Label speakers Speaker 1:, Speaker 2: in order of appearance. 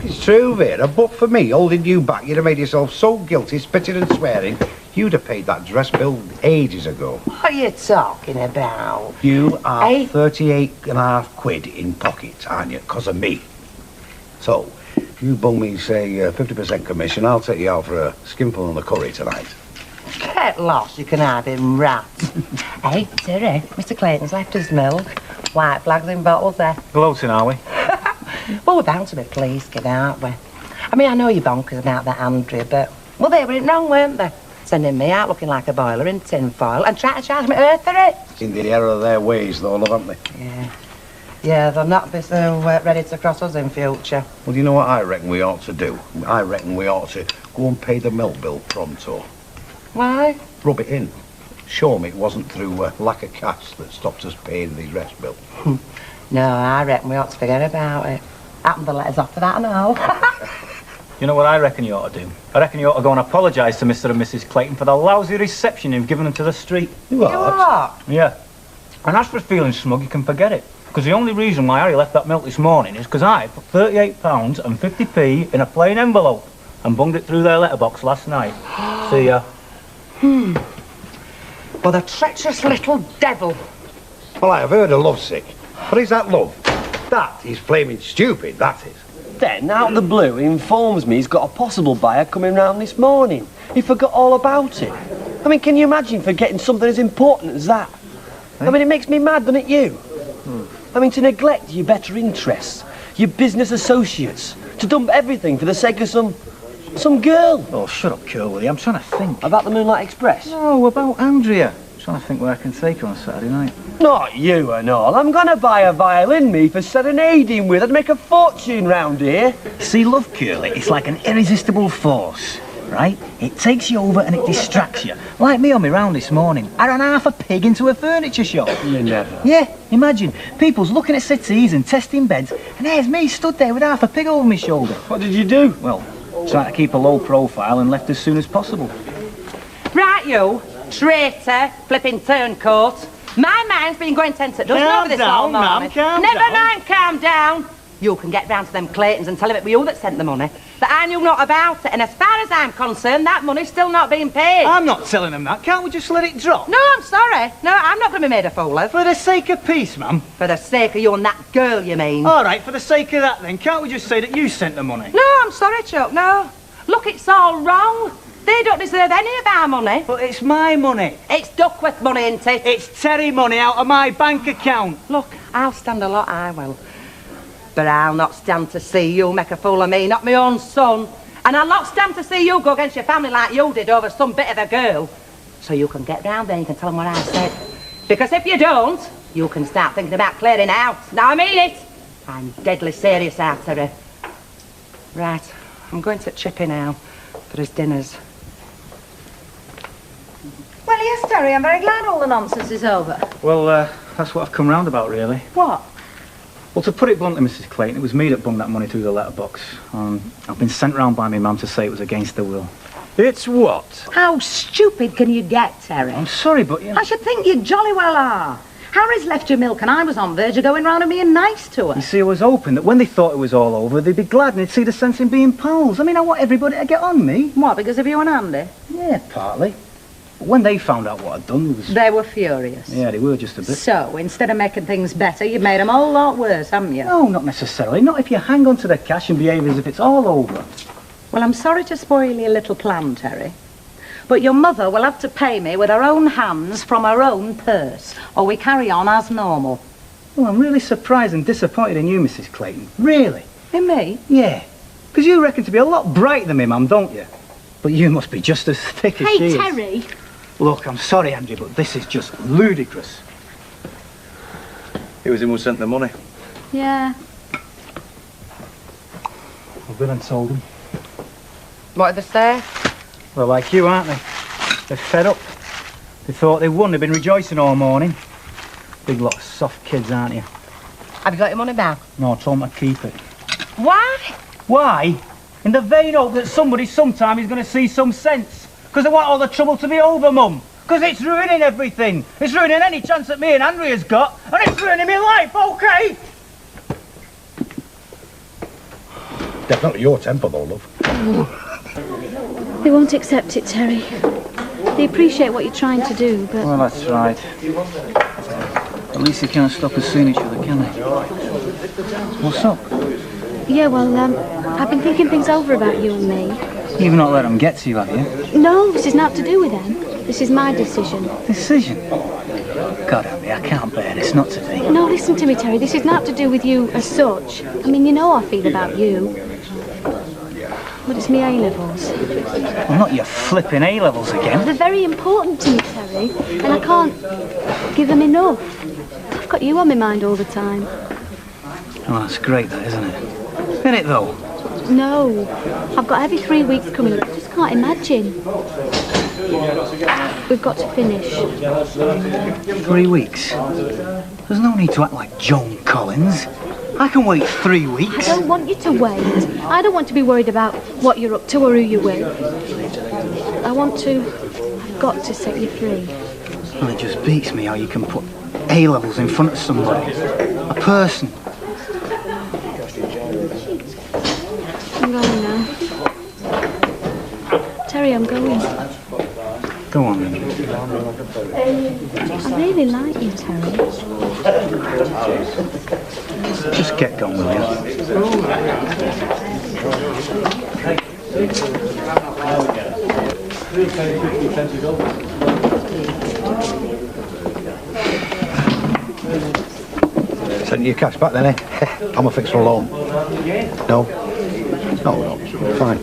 Speaker 1: It's true, Vera, but for me, holding you back, you'd have made yourself so guilty, spitting and swearing, you'd have paid that dress bill ages ago.
Speaker 2: What are you talking about?
Speaker 1: You are 38.5 quid in pocket, aren't you, because of me. So, if you bung me, say, 50% commission, I'll take you out for a skimple on the curry tonight.
Speaker 2: Get lost, you can have him, rat. Hey, Terry, Mr. Clayton's left his milk. White flags in bottles there.
Speaker 3: Gloating, are we?
Speaker 2: Well, we're bound to be pleased, kid, aren't we? I mean, I know you're bonkers about that Andrea, but... Well, they were in wrong, weren't they? Sending me out looking like a boiler in tinfoil and trying to charge me earth for it.
Speaker 1: In the error of their ways, though, haven't they?
Speaker 2: Yeah. Yeah, they'll not be so ready to cross us in future.
Speaker 1: Well, you know what I reckon we ought to do? I reckon we ought to go and pay the milk bill pronto.
Speaker 2: Why?
Speaker 1: Rub it in. Show me it wasn't through lack of cash that stopped us paying the dress bill.
Speaker 2: No, I reckon we ought to forget about it. Happen the letters off for that and all.
Speaker 3: You know what I reckon you ought to do? I reckon you ought to go and apologise to Mr. and Mrs. Clayton for the lousy reception you've given them to the street.
Speaker 1: You what?
Speaker 3: Yeah. And as for feeling smug, you can forget it. Because the only reason why Harry left that milk this morning is because I put £38 and 50p in a plain envelope and bunged it through their letterbox last night. See ya.
Speaker 2: Well, the treacherous little devil.
Speaker 1: Well, I have heard of lovesick. But is that love? That is flaming stupid, that is.
Speaker 4: Then, out of the blue, he informs me he's got a possible buyer coming round this morning. He forgot all about it. I mean, can you imagine forgetting something as important as that? I mean, it makes me mad, doesn't it, you? I mean, to neglect your better interests, your business associates, to dump everything for the sake of some girl.
Speaker 3: Oh, shut up, Curly. I'm trying to think.
Speaker 4: About the Moonlight Express?
Speaker 3: No, about Andrea. I'm trying to think where I can take her on Saturday night.
Speaker 4: Not you and all. I'm going to buy a violin, me, for serenading with. I'd make a fortune round here.
Speaker 3: See, love, Curly, it's like an irresistible force, right? It takes you over and it distracts you. Like me on my round this morning. I ran half a pig into a furniture shop.
Speaker 4: You never.
Speaker 3: Yeah, imagine. People's looking at settees and testing beds, and there's me stood there with half a pig over my shoulder.
Speaker 4: What did you do?
Speaker 3: Well, trying to keep a low profile and left as soon as possible.
Speaker 2: Right, you. Traitor, flipping turncoat. My mind's been going tense at dozen over this all morning. Never mind, calm down. You can get round to them Claytons and tell them it was you that sent the money. That I knew not about it, and as far as I'm concerned, that money's still not being paid.
Speaker 3: I'm not telling them that. Can't we just let it drop?
Speaker 2: No, I'm sorry. No, I'm not going to be made a fool of.
Speaker 3: For the sake of peace, ma'am.
Speaker 2: For the sake of you and that girl, you mean?
Speaker 3: All right, for the sake of that, then, can't we just say that you sent the money?
Speaker 2: No, I'm sorry, Chuck, no. Look, it's all wrong. They don't deserve any of our money.
Speaker 3: But it's my money.
Speaker 2: It's Duckworth money, isn't it?
Speaker 3: It's Terry money out of my bank account.
Speaker 2: Look, I'll stand a lot, I will. But I'll not stand to see you make a fool of me, not my own son. And I'll not stand to see you go against your family like you did over some bit of a girl. So you can get round there and you can tell them what I said. Because if you don't, you can start thinking about clearing out. Now, I mean it. I'm deadly serious, Terry. Right, I'm going to Chippy now for his dinners.
Speaker 5: Well, yes, Terry, I'm very glad all the nonsense is over.
Speaker 3: Well, that's what I've come round about, really.
Speaker 5: What?
Speaker 3: Well, to put it bluntly, Mrs. Clayton, it was me that bunged that money through the letterbox. I've been sent round by my mum to say it was against the will.
Speaker 1: It's what?
Speaker 5: How stupid can you get, Terry?
Speaker 3: I'm sorry, but you know...
Speaker 5: I should think you jolly well are. Harry's left your milk and I was on verge of going round and being nice to her.
Speaker 3: You see, I was hoping that when they thought it was all over, they'd be glad and they'd see the sense in being pals. I mean, I want everybody to get on me.
Speaker 5: What, because of you and Andy?
Speaker 3: Yeah, partly. But when they found out what I'd done, it was...
Speaker 5: They were furious.
Speaker 3: Yeah, they were just a bit.
Speaker 5: So, instead of making things better, you've made them a whole lot worse, haven't you?
Speaker 3: No, not necessarily. Not if you hang on to the cash and behave as if it's all over.
Speaker 5: Well, I'm sorry to spoil your little plan, Terry. But your mother will have to pay me with her own hands from her own purse, or we carry on as normal.
Speaker 3: Well, I'm really surprised and disappointed in you, Mrs. Clayton. Really.
Speaker 5: In me?
Speaker 3: Yeah. Because you reckon to be a lot brighter than me, Mum, don't you? But you must be just as thick as she is.
Speaker 5: Hey, Terry!
Speaker 3: Look, I'm sorry, Andrea, but this is just ludicrous.
Speaker 6: It was him who sent the money.
Speaker 5: Yeah.
Speaker 3: I've been and told them.
Speaker 2: What did they say?
Speaker 3: Well, like you, aren't they? They're fed up. They thought they won. They've been rejoicing all morning. Big lot of soft kids, aren't you?
Speaker 2: Have you got your money back?
Speaker 3: No, I told them to keep it.
Speaker 2: Why?
Speaker 3: Why? In the vain hope that somebody sometime is going to see some sense. Because I want all the trouble to be over, Mum. Because it's ruining everything. It's ruining any chance that me and Andrea's got. And it's ruining my life, OK?
Speaker 1: Definitely your temper, though, love.
Speaker 6: They won't accept it, Terry. They appreciate what you're trying to do, but...
Speaker 7: Well, that's right. At least they can't stop us seeing each other, can they? What's up?
Speaker 6: Yeah, well, I've been thinking things over about you and me.
Speaker 7: You've not let them get to you, have you?
Speaker 6: No, this is not to do with them. This is my decision.
Speaker 7: Decision? God help me, I can't bear this, not to be.
Speaker 6: No, listen to me, Terry. This is not to do with you as such. I mean, you know how I feel about you. But it's me A-levels.
Speaker 7: Well, not your flipping A-levels again.
Speaker 6: They're very important to me, Terry, and I can't give them enough. I've got you on my mind all the time.
Speaker 7: Oh, that's great, that, isn't it? Isn't it, though?
Speaker 6: No, I've got every 3 weeks coming up. I just can't imagine. We've got to finish.
Speaker 7: 3 weeks? There's no need to act like Joan Collins. I can wait 3 weeks.
Speaker 6: I don't want you to wait. I don't want to be worried about what you're up to or who you're with. I've got to set you free.
Speaker 7: Well, it just beats me how you can put A-levels in front of somebody. A person.
Speaker 6: I'm going now. Terry, I'm going.
Speaker 7: Go on, then.
Speaker 6: I really like you, Terry.
Speaker 7: Just get going, will you?
Speaker 1: Send you your cash back then, eh? I'm a fix for a loan. No? No, fine.